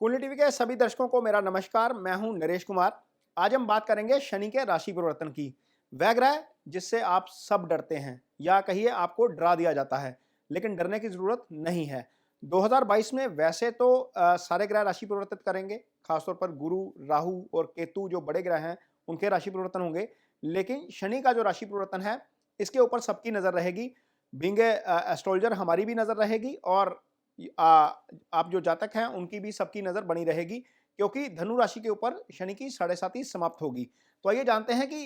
कुंडली टीवी के सभी दर्शकों को मेरा नमस्कार। मैं हूं नरेश कुमार। आज हम बात करेंगे शनि के राशि परिवर्तन की। वह ग्रह जिससे आप सब डरते हैं या कहिए आपको डरा दिया जाता है, लेकिन डरने की जरूरत नहीं है। 2022 में वैसे तो सारे ग्रह राशि परिवर्तित करेंगे, खासतौर पर गुरु, राहु और केतु जो बड़े ग्रह हैं उनके राशि परिवर्तन होंगे। लेकिन शनि का जो राशि परिवर्तन है इसके ऊपर सबकी नजर रहेगी। बीइंग एस्ट्रोलॉजर हमारी भी नजर रहेगी और आ, आप जो जातक हैं उनकी भी सबकी नजर बनी रहेगी, क्योंकि धनु राशि के ऊपर शनि की 7.5 समाप्त होगी। तो आइए जानते हैं कि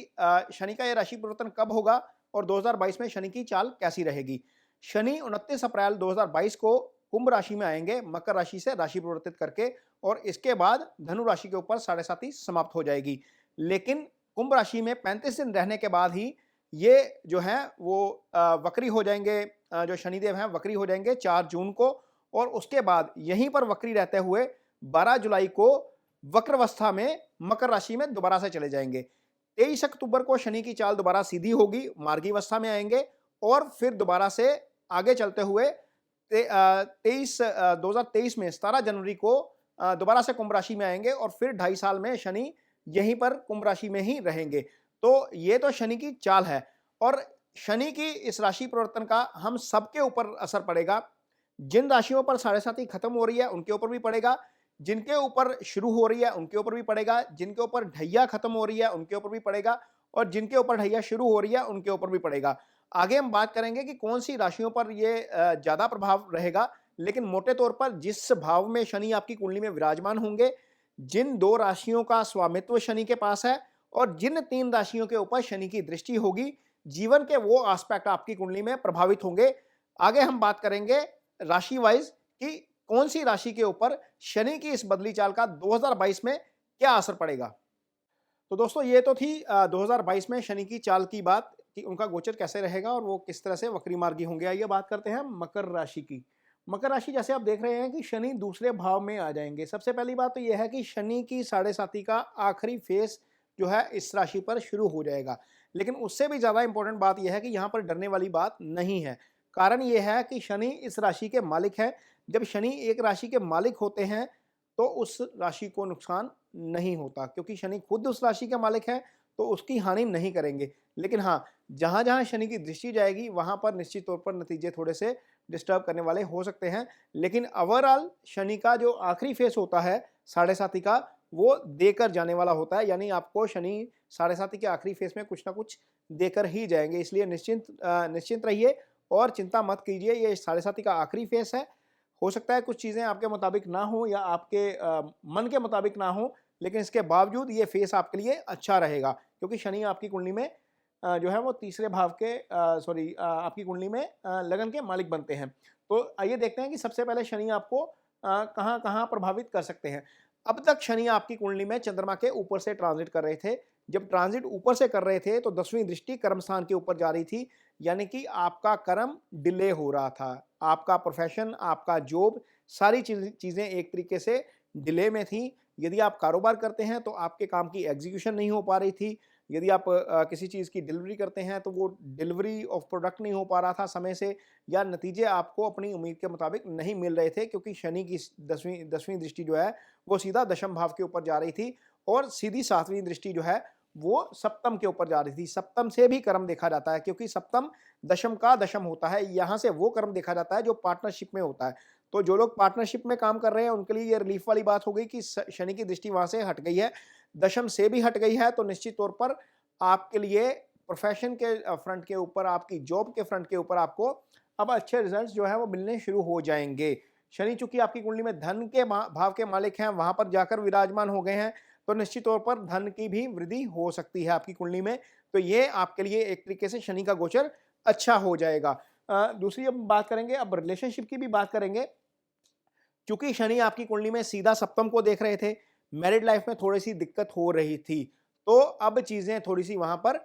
शनि का यह राशि परिवर्तन कब होगा और 2022 में शनि की चाल कैसी रहेगी। शनि 29 अप्रैल 2022 को कुंभ राशि में आएंगे, मकर राशि से राशि परिवर्तित करके, और इसके बाद धनु राशि के ऊपर 7.5 समाप्त हो जाएगी। लेकिन कुंभ राशि में 35 दिन रहने के बाद ही ये जो है वो वक्री हो जाएंगे। जो शनिदेव हैं वक्री हो जाएंगे 4 जून को, और उसके बाद यहीं पर वक्री रहते हुए 12 जुलाई को वक्रावस्था में मकर राशि में दोबारा से चले जाएंगे। 23 अक्टूबर को शनि की चाल दोबारा सीधी होगी, मार्गी अवस्था में आएंगे, और फिर दोबारा से आगे चलते हुए 2023 में 17 जनवरी को दोबारा से कुंभ राशि में आएंगे, और फिर 2.5 साल में शनि यहीं पर कुंभ राशि में ही रहेंगे। तो ये तो शनि की चाल है, और शनि की इस राशि परिवर्तन का हम सबके ऊपर असर पड़ेगा। जिन राशियों पर 7.5 खत्म हो रही है उनके ऊपर भी पड़ेगा, जिनके ऊपर शुरू हो रही है उनके ऊपर भी पड़ेगा, जिनके ऊपर ढैया खत्म हो रही है उनके ऊपर भी पड़ेगा, और जिनके ऊपर ढैया शुरू हो रही है उनके ऊपर भी पड़ेगा। आगे हम बात करेंगे कि कौन सी राशियों पर ये ज्यादा प्रभाव रहेगा, लेकिन मोटे तौर पर जिस भाव में शनि आपकी कुंडली में विराजमान होंगे, जिन 2 राशियों का स्वामित्व शनि के पास है, और जिन 3 राशियों के ऊपर शनि की दृष्टि होगी, जीवन के वो एस्पेक्ट आपकी कुंडली में प्रभावित होंगे। आगे हम बात करेंगे राशि वाइज कि कौन सी राशि के ऊपर शनि की इस बदली चाल का 2022 में क्या असर पड़ेगा। तो दोस्तों ये तो थी 2022 में शनि की चाल की बात कि उनका गोचर कैसे रहेगा और वो किस तरह से वक्री मार्गी होंगे। आइए बात करते हैं मकर राशि की। मकर राशि जैसे आप देख रहे हैं कि शनि दूसरे भाव में आ जाएंगे। सबसे पहली बात तो यह है कि शनि की 7.5 का आखिरी फेस जो है इस राशि पर शुरू हो जाएगा। लेकिन उससे भी ज्यादा इंपॉर्टेंट बात यह है कि यहाँ पर डरने वाली बात नहीं है। कारण यह है कि शनि इस राशि के मालिक है। जब शनि एक राशि के मालिक होते हैं तो उस राशि को नुकसान नहीं होता, क्योंकि शनि खुद उस राशि के मालिक है, तो उसकी हानि नहीं करेंगे। लेकिन हाँ, जहां जहां शनि की दृष्टि जाएगी वहां पर निश्चित तौर पर नतीजे थोड़े से डिस्टर्ब करने वाले हो सकते हैं। लेकिन ओवरऑल शनि का जो आखिरी फेस होता है 7.5 का, वो देकर जाने वाला होता है। यानी आपको शनि 7.5 के आखिरी फेस में कुछ ना कुछ देकर ही जाएंगे। इसलिए निश्चिंत रहिए और चिंता मत कीजिए। ये 7.5 का आखिरी फेस है। हो सकता है कुछ चीज़ें आपके मुताबिक ना हो या आपके मन के मुताबिक ना हो, लेकिन इसके बावजूद ये फेस आपके लिए अच्छा रहेगा, क्योंकि शनि आपकी कुंडली में जो है वो तीसरे भाव के आपकी कुंडली में लगन के मालिक बनते हैं। तो आइए देखते हैं कि सबसे पहले शनि आपको कहाँ कहाँ प्रभावित कर सकते हैं। अब तक शनि आपकी कुंडली में चंद्रमा के ऊपर से ट्रांजिट कर रहे थे। जब ट्रांजिट ऊपर से कर रहे थे तो 10वीं दृष्टि कर्म स्थान के ऊपर जा रही थी, यानी कि आपका कर्म डिले हो रहा था। आपका प्रोफेशन, आपका जॉब, सारी चीज़ें एक तरीके से डिले में थी। यदि आप कारोबार करते हैं तो आपके काम की एग्जीक्यूशन नहीं हो पा रही थी। यदि आप किसी चीज़ की डिलीवरी करते हैं तो वो डिलीवरी ऑफ प्रोडक्ट नहीं हो पा रहा था समय से, या नतीजे आपको अपनी उम्मीद के मुताबिक नहीं मिल रहे थे, क्योंकि शनि की 10वीं दृष्टि जो है वो सीधा दशम भाव के ऊपर जा रही थी, और सीधी 7वीं दृष्टि जो है वो सप्तम के ऊपर जा रही थी। सप्तम से भी कर्म देखा जाता है, क्योंकि सप्तम दशम का दशम होता है। यहाँ से वो कर्म देखा जाता है जो पार्टनरशिप में होता है। तो जो लोग पार्टनरशिप में काम कर रहे हैं उनके लिए ये रिलीफ वाली बात हो गई कि शनि की दृष्टि वहां से हट गई है, दशम से भी हट गई है। तो निश्चित तौर पर आपके लिए प्रोफेशन के फ्रंट के ऊपर, आपकी जॉब के फ्रंट के ऊपर आपको अब अच्छे रिजल्ट्स जो है वो मिलने शुरू हो जाएंगे। शनि चूंकि आपकी कुंडली में धन के भाव के मालिक हैं, वहां पर जाकर विराजमान हो गए हैं, तो निश्चित तौर पर धन की भी वृद्धि हो सकती है आपकी कुंडली में। तो ये आपके लिए एक तरीके से शनि का गोचर अच्छा हो जाएगा। दूसरी अब बात करेंगे, अब रिलेशनशिप की भी बात करेंगे। क्योंकि शनि आपकी कुंडली में सीधा सप्तम को देख रहे थे, मैरिड लाइफ में थोड़ी सी दिक्कत हो रही थी, तो अब चीजें थोड़ी सी वहां पर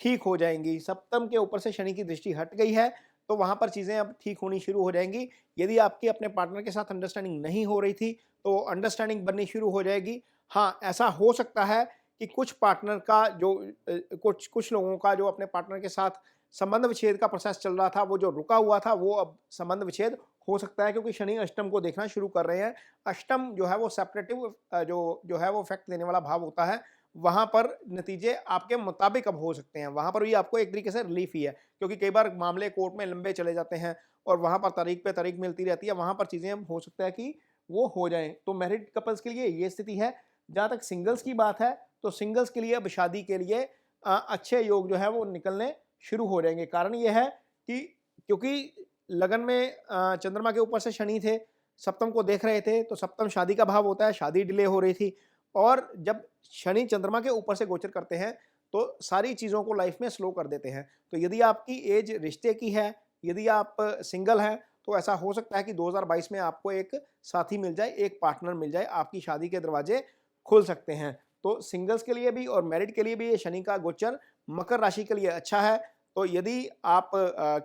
ठीक हो जाएंगी। सप्तम के ऊपर से शनि की दृष्टि हट गई है, तो वहां पर चीजें अब ठीक होनी शुरू हो जाएंगी। यदि आपकी अपने पार्टनर के साथ अंडरस्टैंडिंग नहीं हो रही थी तो अंडरस्टैंडिंग बननी शुरू हो जाएगी। हाँ, ऐसा हो सकता है कि कुछ पार्टनर का जो कुछ कुछ लोगों का जो अपने पार्टनर के साथ संबंध विच्छेद का प्रोसेस चल रहा था, वो जो रुका हुआ था वो अब संबंध विच्छेद हो सकता है, क्योंकि शनि अष्टम को देखना शुरू कर रहे हैं। अष्टम जो है वो सेपरेटिव जो है वो इफेक्ट देने वाला भाव होता है, वहाँ पर नतीजे आपके मुताबिक अब हो सकते हैं। वहाँ पर भी आपको एक तरीके से रिलीफ ही है, क्योंकि कई बार मामले कोर्ट में लंबे चले जाते हैं और वहाँ पर तारीख पे तारीख मिलती रहती है, वहाँ पर चीज़ें हो सकता है कि वो हो जाएँ। तो मैरिड कपल्स के लिए ये स्थिति है। जहाँ तक सिंगल्स की बात है, तो सिंगल्स के लिए अब शादी के लिए अच्छे योग जो है वो निकलने शुरू हो जाएँगे। कारण ये है कि क्योंकि लगन में चंद्रमा के ऊपर से शनि थे, सप्तम को देख रहे थे, तो सप्तम शादी का भाव होता है, शादी डिले हो रही थी और जब शनि चंद्रमा के ऊपर से गोचर करते हैं, तो सारी चीज़ों को लाइफ में स्लो कर देते हैं। तो यदि आपकी एज रिश्ते की है, यदि आप सिंगल हैं, तो ऐसा हो सकता है कि 2022 में आपको एक साथी मिल जाए, एक पार्टनर मिल जाए, आपकी शादी के दरवाजे खुल सकते हैं। तो सिंगल्स के लिए भी और मैरिड के लिए भी ये शनि का गोचर मकर राशि के लिए अच्छा है। तो यदि आप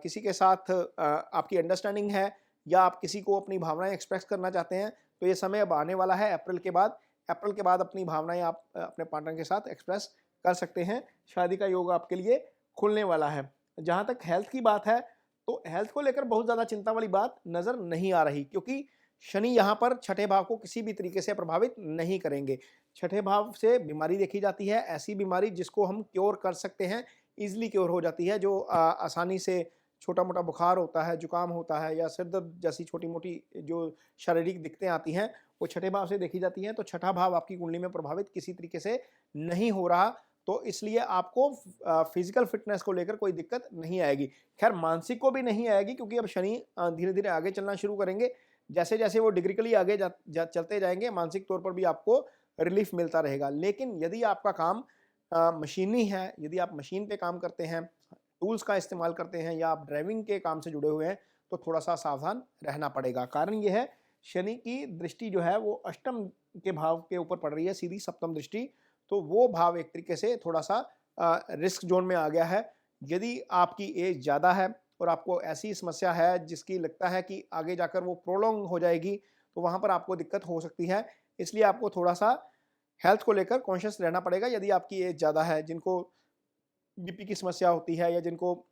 किसी के साथ आपकी अंडरस्टैंडिंग है या आप किसी को अपनी भावनाएँ एक्सप्रेस करना चाहते हैं, तो ये समय अब आने वाला है अप्रैल के बाद। अप्रैल के बाद अपनी भावनाएँ आप अपने पार्टनर के साथ एक्सप्रेस कर सकते हैं। शादी का योग आपके लिए खुलने वाला है। जहाँ तक हेल्थ की बात है, तो हेल्थ को लेकर बहुत ज़्यादा चिंता वाली बात नज़र नहीं आ रही, क्योंकि शनि यहाँ पर छठे भाव को किसी भी तरीके से प्रभावित नहीं करेंगे। छठे भाव से बीमारी देखी जाती है, ऐसी बीमारी जिसको हम क्योर कर सकते हैं, ईज़िली क्योर हो जाती है, जो आसानी से छोटा-मोटा बुखार होता है, जुकाम होता है या सिर दर्द जैसी छोटी-मोटी जो शारीरिक दिक्कतें आती हैं, वो छठे भाव से देखी जाती हैं। तो छठा भाव आपकी कुंडली में प्रभावित किसी तरीके से नहीं हो रहा, तो इसलिए आपको फिज़िकल फ़िटनेस को लेकर कोई दिक्कत नहीं आएगी। ख़ैर मानसिक को भी नहीं आएगी, क्योंकि अब शनि धीरे-धीरे आगे चलना शुरू करेंगे। जैसे-जैसे वो डिग्रिकली आगे चलते जाएँगे, मानसिक तौर पर भी आपको रिलीफ़ मिलता रहेगा। लेकिन यदि आपका काम मशीनी है, यदि आप मशीन पे काम करते हैं, टूल्स का इस्तेमाल करते हैं या आप ड्राइविंग के काम से जुड़े हुए हैं, तो थोड़ा-सा सावधान रहना पड़ेगा। कारण ये है, शनि की दृष्टि जो है वो अष्टम के भाव के ऊपर पड़ रही है, सीधी सप्तम दृष्टि। तो वो भाव एक तरीके से थोड़ा-सा रिस्क ज़ोन में आ गया है। यदि आपकी एज ज़्यादा है और आपको ऐसी समस्या है जिसकी लगता है कि आगे जाकर वो प्रोलॉन्ग हो जाएगी, तो वहाँ पर आपको दिक्कत हो सकती है। इसलिए आपको थोड़ा-सा हेल्थ को लेकर कॉन्शियस रहना पड़ेगा। यदि आपकी एज ज़्यादा है, जिनको बीपी की समस्या होती है या जिनको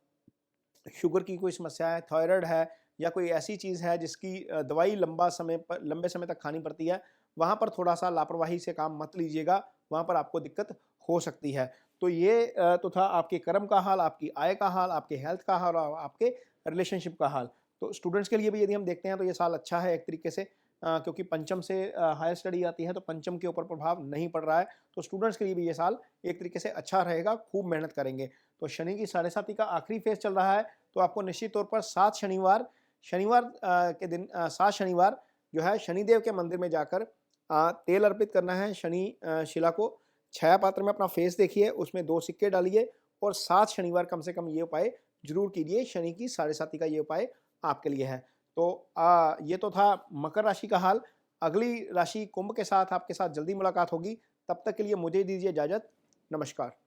शुगर की कोई समस्या है, थायराइड है या कोई ऐसी चीज़ है जिसकी दवाई लंबे समय तक खानी पड़ती है, वहाँ पर थोड़ा-सा लापरवाही से काम मत लीजिएगा, वहाँ पर आपको दिक्कत हो सकती है। तो ये तो था आपके कर्म का हाल, आपकी आय का हाल, आपके हेल्थ का हाल और आपके रिलेशनशिप का हाल। तो स्टूडेंट्स के लिए भी यदि हम देखते हैं तो ये साल अच्छा है एक तरीके से, क्योंकि पंचम से हायर स्टडी आती है, तो पंचम के ऊपर प्रभाव नहीं पड़ रहा है। तो स्टूडेंट्स के लिए भी ये साल एक तरीके से अच्छा रहेगा, खूब मेहनत करेंगे। तो शनि की साढ़े साती का आखिरी फेज़ चल रहा है, तो आपको निश्चित तौर पर 7 शनिवार के दिन 7 शनिवार जो है शनिदेव के मंदिर में जाकर तेल अर्पित करना है। शनि शिला को छाया पात्र में अपना फेस देखिए, उसमें 2 सिक्के डालिए और 7 शनिवार कम से कम ये उपाय ज़रूर कीजिए। शनि की साढ़े साती का ये उपाय आपके लिए है। तो ये तो था मकर राशि का हाल। अगली राशि कुंभ के साथ आपके साथ जल्दी मुलाकात होगी। तब तक के लिए मुझे दीजिए इजाज़त। नमस्कार।